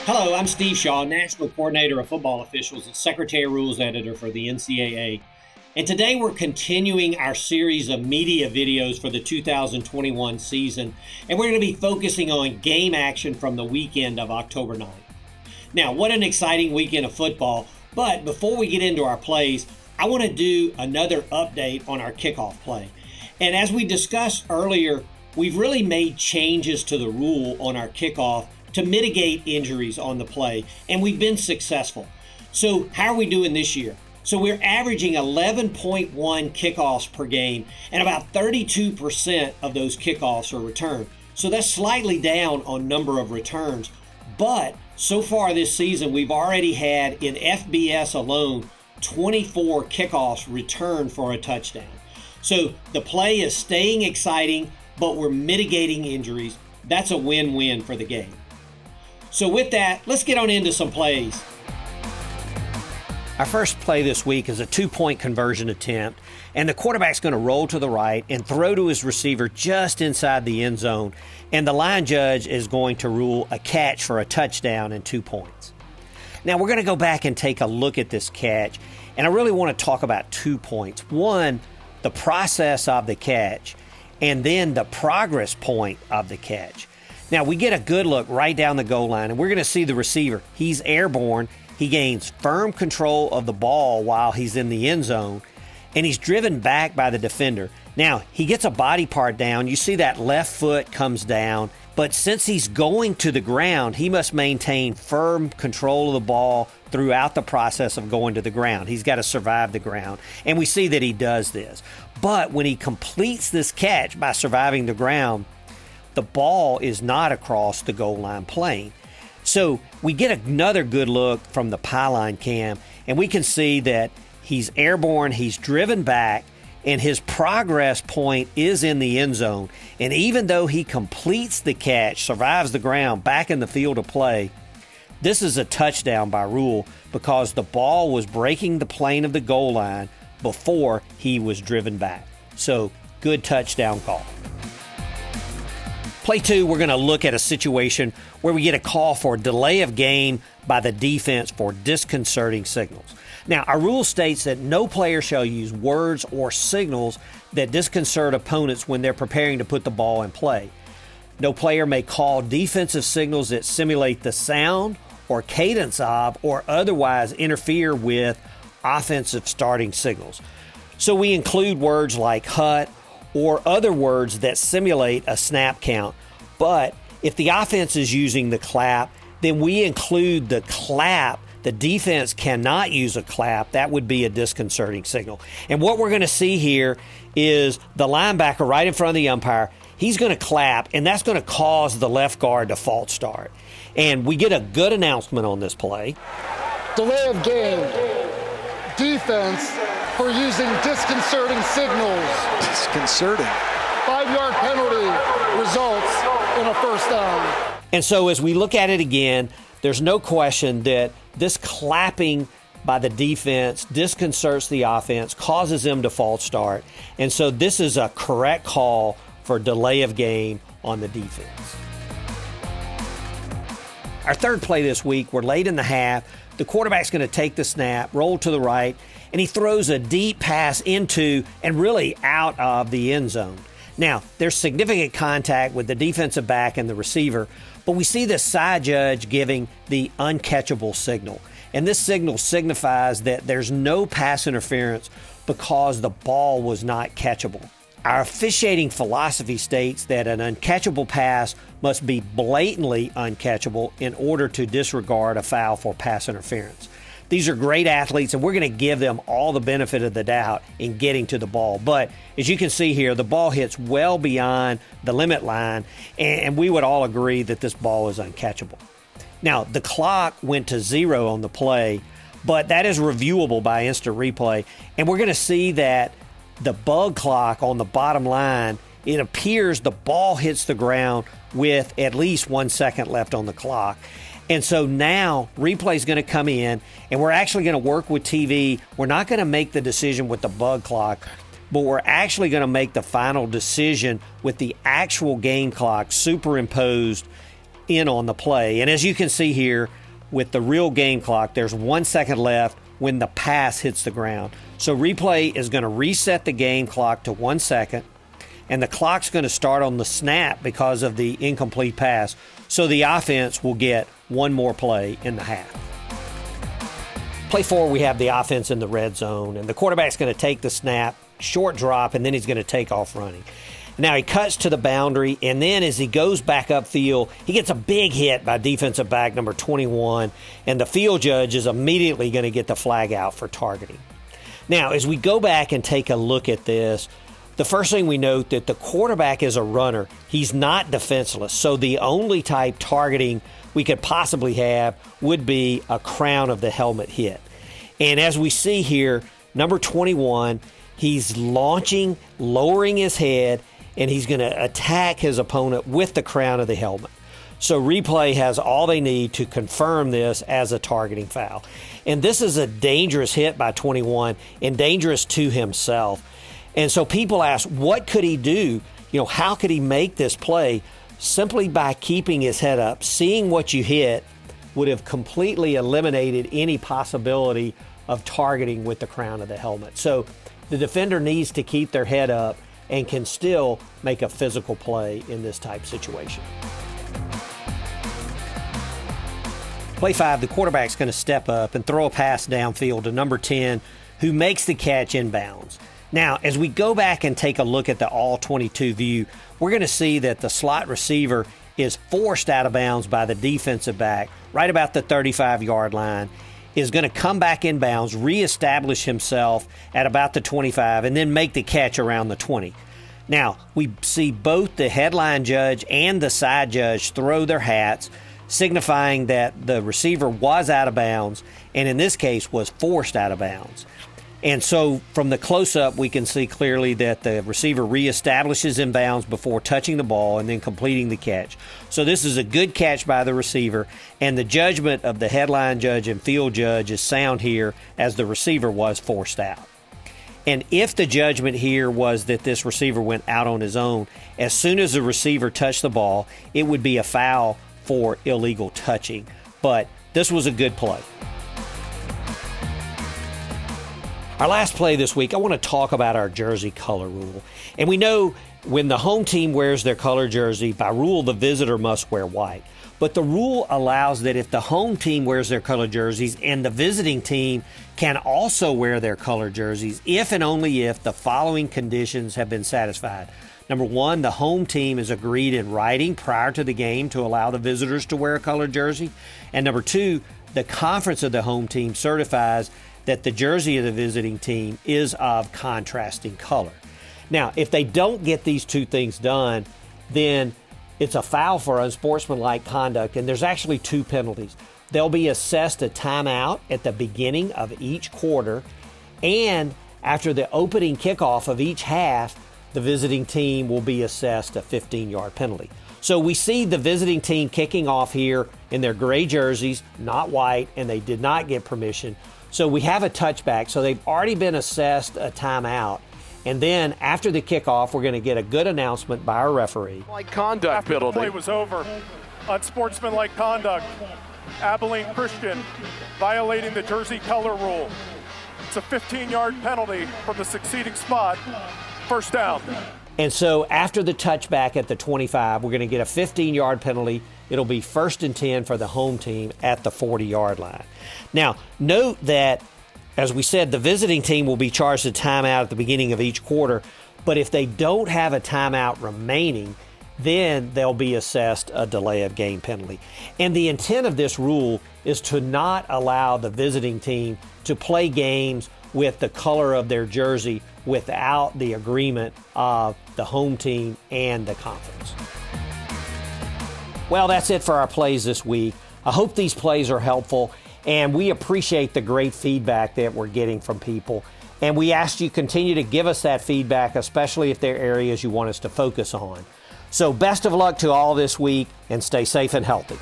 Hello, I'm Steve Shaw, National Coordinator of Football Officials and Secretary of Rules Editor for the NCAA. And today we're continuing our series of media videos for the 2021 season, and we're going to be focusing on game action from the weekend of October 9th. Now, what an exciting weekend of football, but before we get into our plays, I want to do another update on our kickoff play. And as we discussed earlier, we've really made changes to the rule on our kickoff to mitigate injuries on the play, and we've been successful. So how are we doing this year? So we're averaging 11.1 kickoffs per game, and about 32% of those kickoffs are returned. So that's slightly down on number of returns, but so far this season, we've already had in FBS alone 24 kickoffs returned for a touchdown. So the play is staying exciting, but we're mitigating injuries. That's a win-win for the game. So with that, let's get on into some plays. Our first play this week is a two-point conversion attempt, and the quarterback's going to roll to the right and throw to his receiver just inside the end zone, and the line judge is going to rule a catch for a touchdown and 2 points. Now, we're going to go back and take a look at this catch, and I really want to talk about 2 points. One, the process of the catch, and then the progress point of the catch. Now, we get a good look right down the goal line, and we're going to see the receiver. He's airborne. He gains firm control of the ball while he's in the end zone, and he's driven back by the defender. Now, he gets a body part down. You see that left foot comes down, but since he's going to the ground, he must maintain firm control of the ball throughout the process of going to the ground. He's got to survive the ground, and we see that he does this. But when he completes this catch by surviving the ground, the ball is not across the goal line plane. So we get another good look from the pylon cam, and we can see that he's airborne, he's driven back, and his progress point is in the end zone. And even though he completes the catch, survives the ground, back in the field of play, this is a touchdown by rule because the ball was breaking the plane of the goal line before he was driven back. So good touchdown call. Play 2, we're going to look at a situation where we get a call for delay of game by the defense for disconcerting signals. Now, our rule states that no player shall use words or signals that disconcert opponents when they're preparing to put the ball in play. No player may call defensive signals that simulate the sound or cadence of or otherwise interfere with offensive starting signals. So we include words like hut or other words that simulate a snap count. But if the offense is using the clap, then we include the clap. The defense cannot use a clap. That would be a disconcerting signal. And what we're going to see here is the linebacker right in front of the umpire. He's going to clap, and that's going to cause the left guard to false start. And we get a good announcement on this play. Delay of game. Defense for using disconcerting signals. Disconcerting. 5-yard penalty results in a first down. And so as we look at it again, there's no question that this clapping by the defense disconcerts the offense, causes them to false start. And so this is a correct call for delay of game on the defense. Our third play this week, we're late in the half. The quarterback's going to take the snap, roll to the right, and he throws a deep pass into and really out of the end zone. Now, there's significant contact with the defensive back and the receiver, but we see the side judge giving the uncatchable signal. And this signal signifies that there's no pass interference because the ball was not catchable. Our officiating philosophy states that an uncatchable pass must be blatantly uncatchable in order to disregard a foul for pass interference. These are great athletes, and we're going to give them all the benefit of the doubt in getting to the ball. But as you can see here, the ball hits well beyond the limit line, and we would all agree that this ball is uncatchable. Now, the clock went to 0 on the play, but that is reviewable by instant replay, and we're going to see that the bug clock on the bottom line, it appears the ball hits the ground with at least 1 second left on the clock. And so now replay is going to come in, and we're actually going to work with TV. We're not going to make the decision with the bug clock, but we're actually going to make the final decision with the actual game clock superimposed in on the play. And as you can see here with the real game clock, there's 1 second left when the pass hits the ground. So replay is going to reset the game clock to 1 second, and the clock's going to start on the snap because of the incomplete pass. So the offense will get one more play in the half. Play 4, we have the offense in the red zone, and the quarterback's going to take the snap, short drop, and then he's going to take off running. Now he cuts to the boundary, and then as he goes back upfield, he gets a big hit by defensive back number 21, and the field judge is immediately going to get the flag out for targeting. Now, as we go back and take a look at this, the first thing we note that the quarterback is a runner. He's not defenseless, so the only type targeting we could possibly have would be a crown of the helmet hit. And as we see here, number 21, he's launching, lowering his head, and he's going to attack his opponent with the crown of the helmet. So replay has all they need to confirm this as a targeting foul. And this is a dangerous hit by 21 and dangerous to himself. And so people ask, what could he do? How could he make this play? Simply by keeping his head up, seeing what you hit would have completely eliminated any possibility of targeting with the crown of the helmet. So the defender needs to keep their head up and can still make a physical play in this type situation. Play 5, the quarterback's going to step up and throw a pass downfield to number 10, who makes the catch inbounds. Now, as we go back and take a look at the all-22 view, we're going to see that the slot receiver is forced out of bounds by the defensive back right about the 35-yard line, is going to come back in bounds, reestablish himself at about the 25, and then make the catch around the 20. Now, we see both the headline judge and the side judge throw their hats, signifying that the receiver was out of bounds, and in this case was forced out of bounds. And so from the close-up, we can see clearly that the receiver reestablishes in bounds before touching the ball and then completing the catch. So this is a good catch by the receiver, and the judgment of the headline judge and field judge is sound here as the receiver was forced out. And if the judgment here was that this receiver went out on his own, as soon as the receiver touched the ball, it would be a foul for illegal touching. But this was a good play. Our last play this week, I want to talk about our jersey color rule. And we know when the home team wears their color jersey, by rule, the visitor must wear white. But the rule allows that if the home team wears their color jerseys and the visiting team can also wear their color jerseys, if and only if the following conditions have been satisfied. Number 1, the home team is agreed in writing prior to the game to allow the visitors to wear a colored jersey. And number 2, the conference of the home team certifies that the jersey of the visiting team is of contrasting color. Now, if they don't get these two things done, then it's a foul for unsportsmanlike conduct, and there's actually 2 penalties. They'll be assessed a timeout at the beginning of each quarter, and after the opening kickoff of each half, the visiting team will be assessed a 15-yard penalty. So we see the visiting team kicking off here in their gray jerseys, not white, and they did not get permission. So we have a touchback. So they've already been assessed a timeout. And then after the kickoff, we're going to get a good announcement by our referee. Like conduct after penalty. The play was over. Unsportsmanlike conduct. Abilene Christian violating the jersey color rule. It's a 15-yard penalty from the succeeding spot. First down. And so after the touchback at the 25, we're going to get a 15-yard penalty. It'll be 1st and 10 for the home team at the 40-yard line. Now, note that, as we said, the visiting team will be charged a timeout at the beginning of each quarter, but if they don't have a timeout remaining, then they'll be assessed a delay of game penalty. And the intent of this rule is to not allow the visiting team to play games with the color of their jersey without the agreement of the home team and the conference. Well, that's it for our plays this week. I hope these plays are helpful, and we appreciate the great feedback that we're getting from people. And we ask you continue to give us that feedback, especially if there are areas you want us to focus on. So best of luck to all this week, and stay safe and healthy.